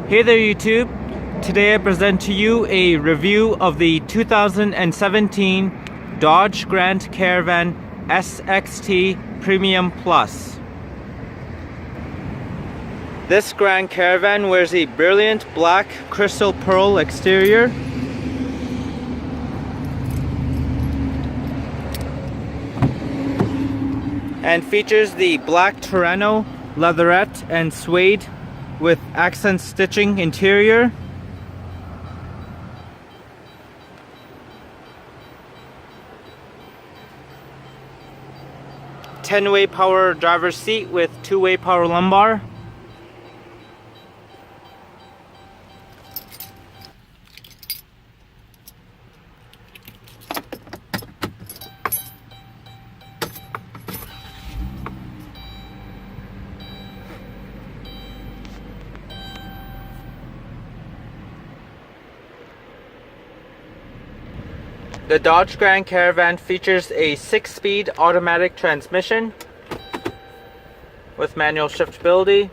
Hey there YouTube, today I present to you a review of the 2017 Dodge Grand Caravan SXT Premium Plus. This Grand Caravan wears a brilliant black crystal pearl exterior and features the black Torano leatherette and suede with accent stitching interior. Ten-way power driver's seat with two-way power lumbar. The Dodge Grand Caravan features a 6-speed automatic transmission with manual shiftability.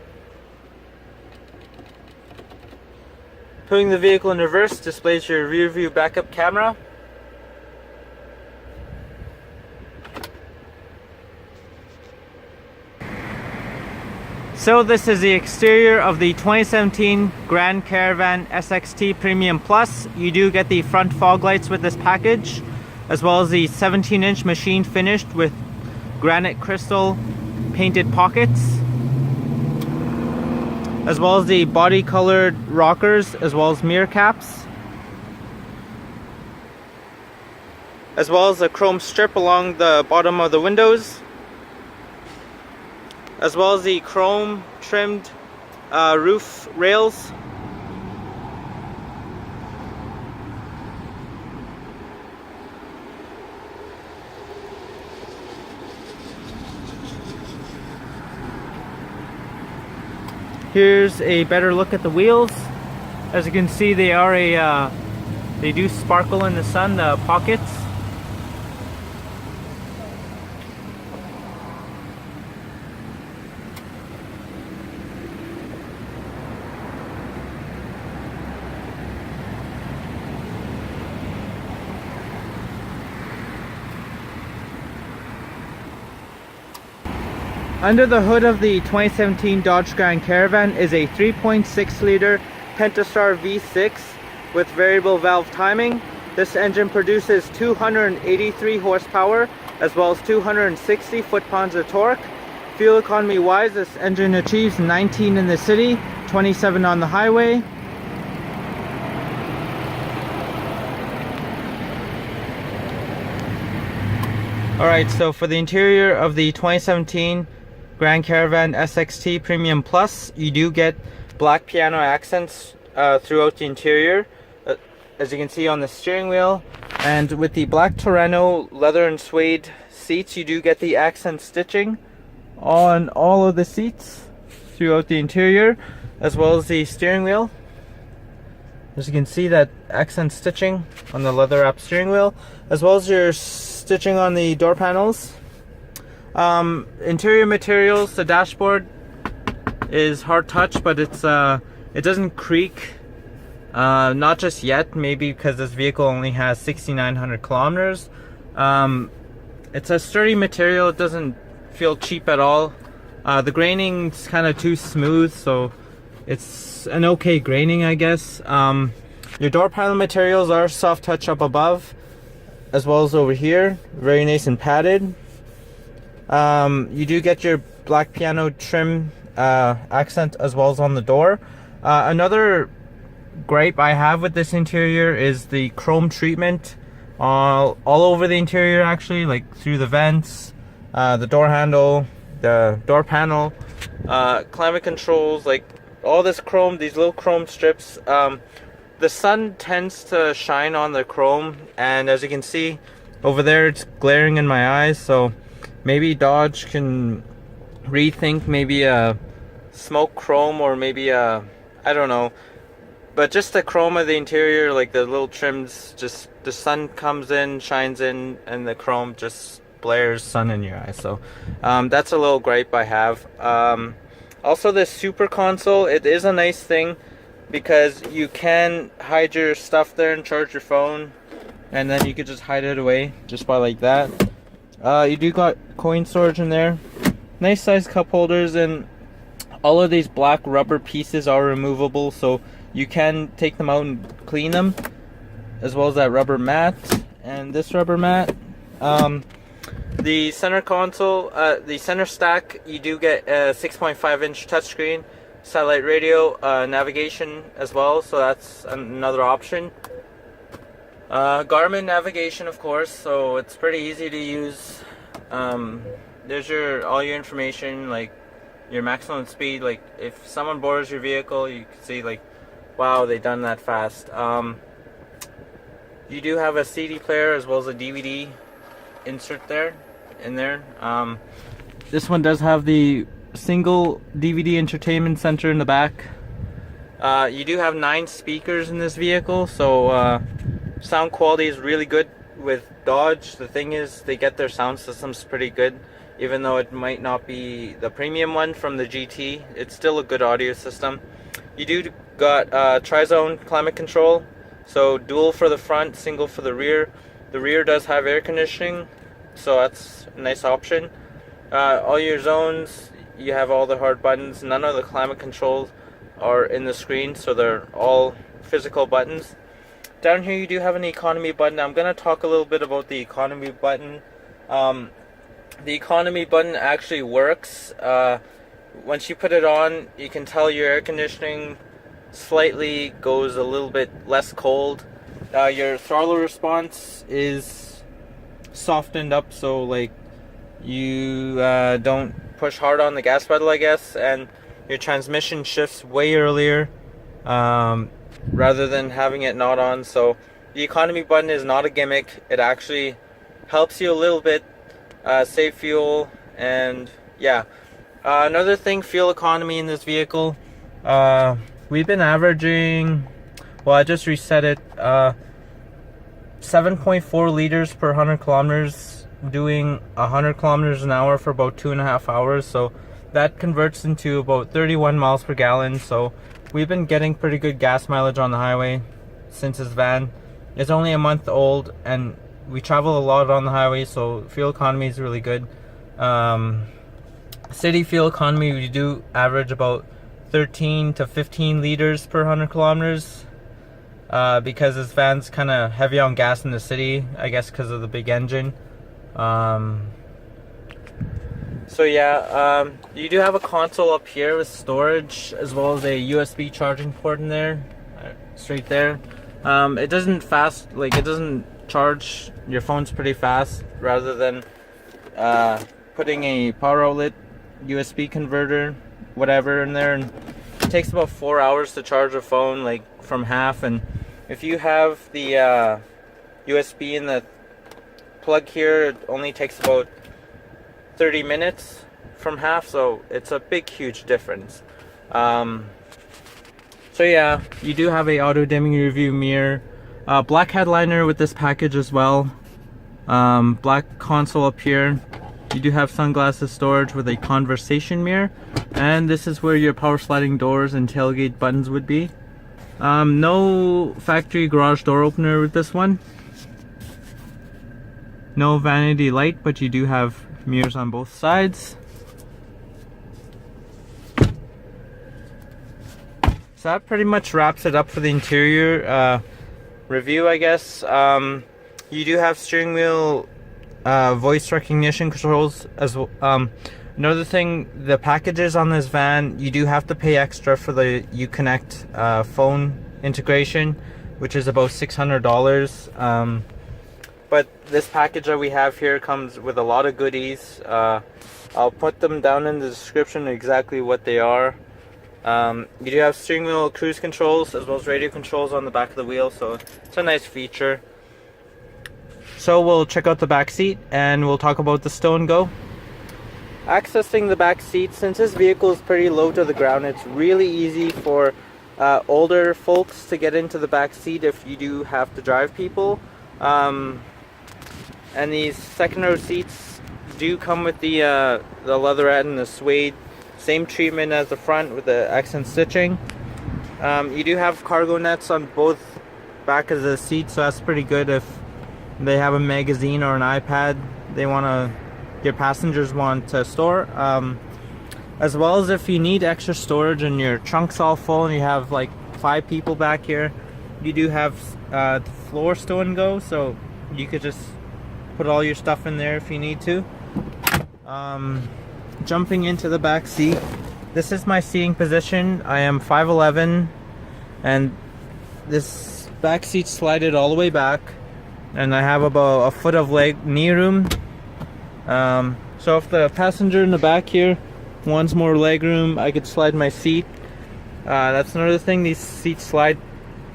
Putting the vehicle in reverse displays your rear view backup camera. So this is the exterior of the 2017 Grand Caravan SXT Premium Plus. You do get the front fog lights with this package, as well as the 17-inch machine finished with granite crystal painted pockets, as well as the body colored rockers, as well as mirror caps, as well as a chrome strip along the bottom of the windows, as well as the chrome trimmed roof rails. Here's a better look at the wheels. As you can see, they are they do sparkle in the sun, the pockets. Under the hood of the 2017 Dodge Grand Caravan is a 3.6 liter Pentastar V6 with variable valve timing. This engine produces 283 horsepower as well as 260 foot-pounds of torque. Fuel economy wise, this engine achieves 19 in the city, 27 on the highway. Alright, so for the interior of the 2017 Grand Caravan SXT Premium Plus, you do get black piano accents throughout the interior, as you can see on the steering wheel. And with the black Torano leather and suede seats, you do get the accent stitching on all of the seats throughout the interior, as well as the steering wheel. As you can see, that accent stitching on the leather wrap steering wheel, as well as your stitching on the door panels. Interior materials, the dashboard is hard touch, but it's it doesn't creak, not just yet, maybe because this vehicle only has 6,900 kilometers. It's a sturdy material, it doesn't feel cheap at all. The graining's kind of too smooth, so it's an okay graining, I guess. Your door panel materials are soft touch up above as well as over here, very nice and padded. You do get your black piano trim accent as well as on the door. Another gripe I have with this interior is the chrome treatment all over the interior, actually, like through the vents, the door handle, the door panel, climate controls, like all this chrome, these little chrome strips. The sun tends to shine on the chrome, and as you can see over there, it's glaring in my eyes, so maybe Dodge can rethink maybe a smoke chrome, or maybe a, I don't know, but just the chrome of the interior, like the little trims, just the sun comes in, shines in, and the chrome just blares sun in your eyes. So that's a little gripe I have. Also, this super console, it is a nice thing. because you can hide your stuff there and charge your phone, and then you could just hide it away just by like that. You do got coin storage in there, nice size cup holders, and all of these black rubber pieces are removable, so you can take them out and clean them, as well as that rubber mat and this rubber mat. The center console, the center stack, you do get a 6.5-inch touchscreen, satellite radio, navigation as well, so that's another option. Garmin navigation, of course, so it's pretty easy to use. There's all your information, like your maximum speed. Like if someone borrows your vehicle, you can see like, wow, they done that fast. You do have a CD player as well as a DVD insert in there. This one does have the single DVD entertainment center in the back. You do have 9 speakers in this vehicle, so sound quality is really good with Dodge. The thing is, they get their sound systems pretty good, even though it might not be the premium one from the GT. It's still a good audio system. You do got tri-zone climate control, so dual for the front, single for the rear. The rear does have air conditioning, so that's a nice option. All your zones, you have all the hard buttons. None of the climate controls are in the screen, so they're all physical buttons. Down here you do have an economy button. I'm going to talk a little bit about the economy button. The economy button actually works. Once you put it on, you can tell your air conditioning slightly goes a little bit less cold. Your throttle response is softened up, so like you don't push hard on the gas pedal, I guess, and your transmission shifts way earlier rather than having it not on. So the economy button is not a gimmick. It actually helps you a little bit save fuel. And yeah, another thing, fuel economy in this vehicle, we've been averaging, well, I just reset it, 7.4 liters per 100 kilometers, doing 100 kilometers an hour for about 2.5 hours. So that converts into about 31 miles per gallon. So we've been getting pretty good gas mileage on the highway since this van is only a month old, and we travel a lot on the highway, so fuel economy is really good. City fuel economy, we do average about 13 to 15 liters per 100 kilometers because this van's kind of heavy on gas in the city, I guess because of the big engine. So yeah, you do have a console up here with storage, as well as a USB charging port in there, straight there. It doesn't charge your phones pretty fast, rather than putting a power outlet, USB converter, whatever in there, and it takes about 4 hours to charge a phone, like from half. And if you have the USB in the plug here, it only takes about 30 minutes from half, so it's a big huge difference. So yeah, you do have a auto dimming rear view mirror, black headliner with this package as well, black console up here. You do have sunglasses storage with a conversation mirror, and this is where your power sliding doors and tailgate buttons would be. No factory garage door opener with this one, no vanity light, but you do have mirrors on both sides. So that pretty much wraps it up for the interior review, I guess. You do have steering wheel voice recognition controls as well. Another thing, the packages on this van, you do have to pay extra for the Uconnect phone integration, which is about $600. But this package that we have here comes with a lot of goodies. I'll put them down in the description exactly what they are. You do have steering wheel cruise controls as well as radio controls on the back of the wheel, so it's a nice feature. So we'll check out the back seat and we'll talk about the stow and go. Accessing the back seat, since this vehicle is pretty low to the ground, it's really easy for older folks to get into the back seat if you do have to drive people. And these second row seats do come with the leatherette and the suede, same treatment as the front with the accent stitching. You do have cargo nets on both back of the seat, so that's pretty good if they have a magazine or an iPad your passengers want to store. As well as if you need extra storage and your trunk's all full and you have like 5 people back here, you do have the floor stow and go, so you could just put all your stuff in there if you need to. Jumping into the back seat, this is my seating position. I am 5'11", and this back seat slided all the way back, and I have about a foot of knee room. So if the passenger in the back here wants more leg room, I could slide my seat. That's another thing, these seats slide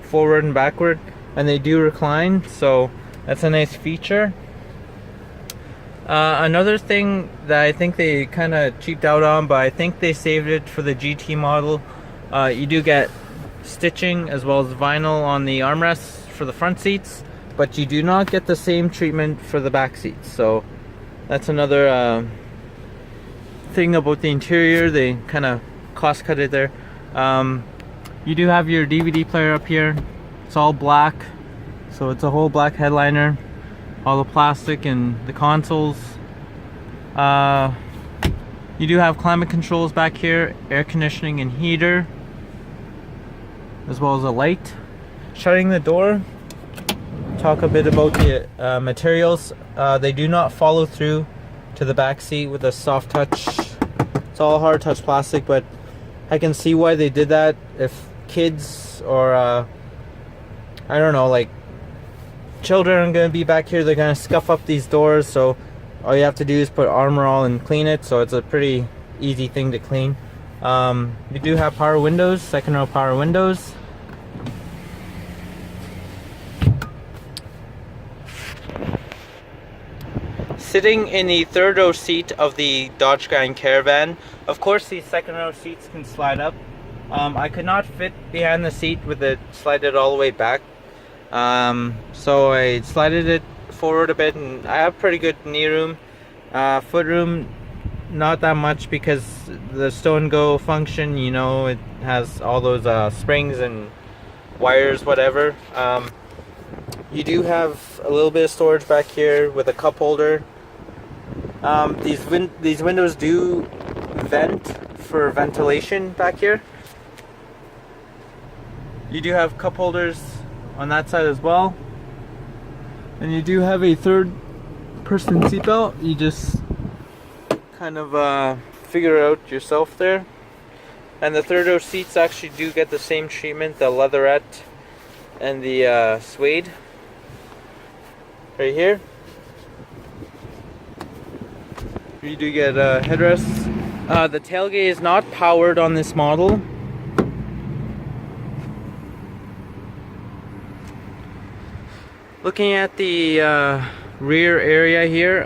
forward and backward, and they do recline, so that's a nice feature. Another thing that I think they kind of cheaped out on, but I think they saved it for the GT model, you do get stitching as well as vinyl on the armrests for the front seats, but you do not get the same treatment for the back seats. So that's another thing about the interior. They kind of cost cut it there. You do have your DVD player up here. It's all black, so it's a whole black headliner. All the plastic and the consoles. You do have climate controls back here, air conditioning and heater, as well as a light. Shutting the door, talk a bit about the materials. They do not follow through to the back seat with a soft touch. It's all hard touch plastic, but I can see why they did that. If kids or I don't know, like children are going to be back here, they're going to scuff up these doors, so all you have to do is put Armor All and clean it, so it's a pretty easy thing to clean. You do have power windows, second row power windows. Sitting in the third row seat of the Dodge Grand Caravan, of course these second row seats can slide up. I could not fit behind the seat with it slided all the way back. So I slided it forward a bit, and I have pretty good knee room. Foot room, not that much, because the stow and go function, you know, it has all those springs and wires, whatever. You do have a little bit of storage back here with a cup holder. These windows do vent for ventilation back here. You do have cup holders on that side as well, and you do have a third person seatbelt. You just kind of figure it out yourself there. And the third row seats actually do get the same treatment, the leatherette and the suede right here. You do get headrests. The tailgate is not powered on this model. Looking at the rear area here,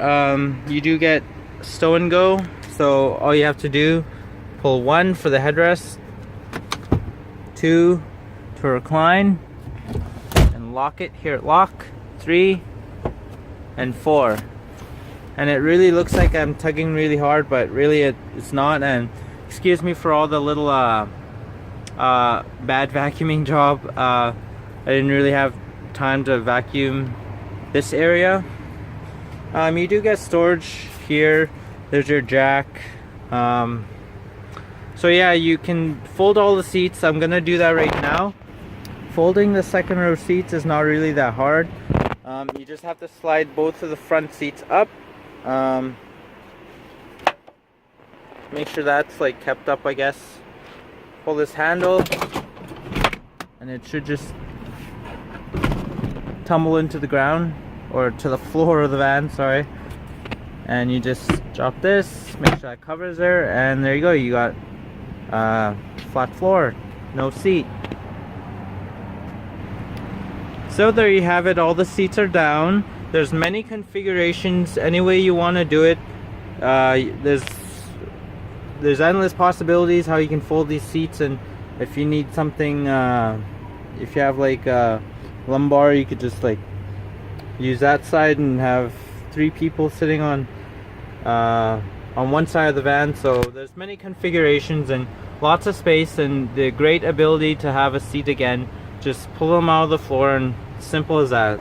you do get stow and go, so all you have to do, pull 1 for the headrest, 2 to recline and lock it, here at lock, 3 and 4. And it really looks like I'm tugging really hard, but really it's not. And excuse me for all the little bad vacuuming job. I didn't really have time to vacuum this area. You do get storage here. There's your jack. So yeah, you can fold all the seats. I'm gonna do that right now. Folding the second row seats is not really that hard. You just have to slide both of the front seats up. Make sure that's like kept up, I guess. Pull this handle and it should just tumble into the ground, or to the floor of the van, sorry. And you just drop this, make sure that covers there, and there you go, you got flat floor, no seat. So there you have it, all the seats are down. There's many configurations, any way you want to do it. There's endless possibilities how you can fold these seats, and if you need something, if you have like lumbar, you could just like use that side and have 3 people sitting on one side of the van. So there's many configurations, and lots of space and the great ability to have a seat again. Just pull them out of the floor, and simple as that.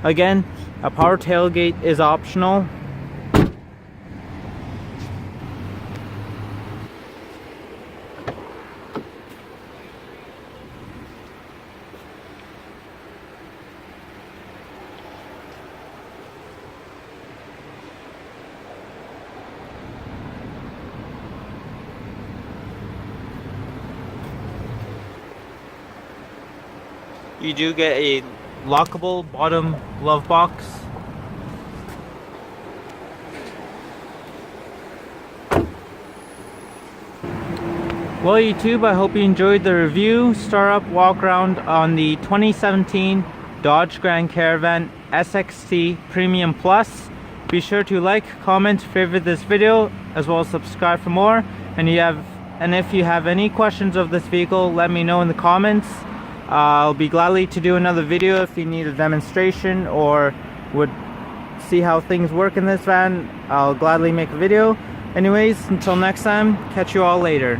Again, a power tailgate is optional. You do get a lockable bottom glove box. Well, YouTube, I hope you enjoyed the review, start up, walk around on the 2017 Dodge Grand Caravan SXT Premium Plus. Be sure to like, comment, favorite this video, as well as subscribe for more. And if you have any questions of this vehicle, let me know in the comments. I'll be gladly to do another video if you need a demonstration or would see how things work in this van. I'll gladly make a video. Anyways, until next time, catch you all later.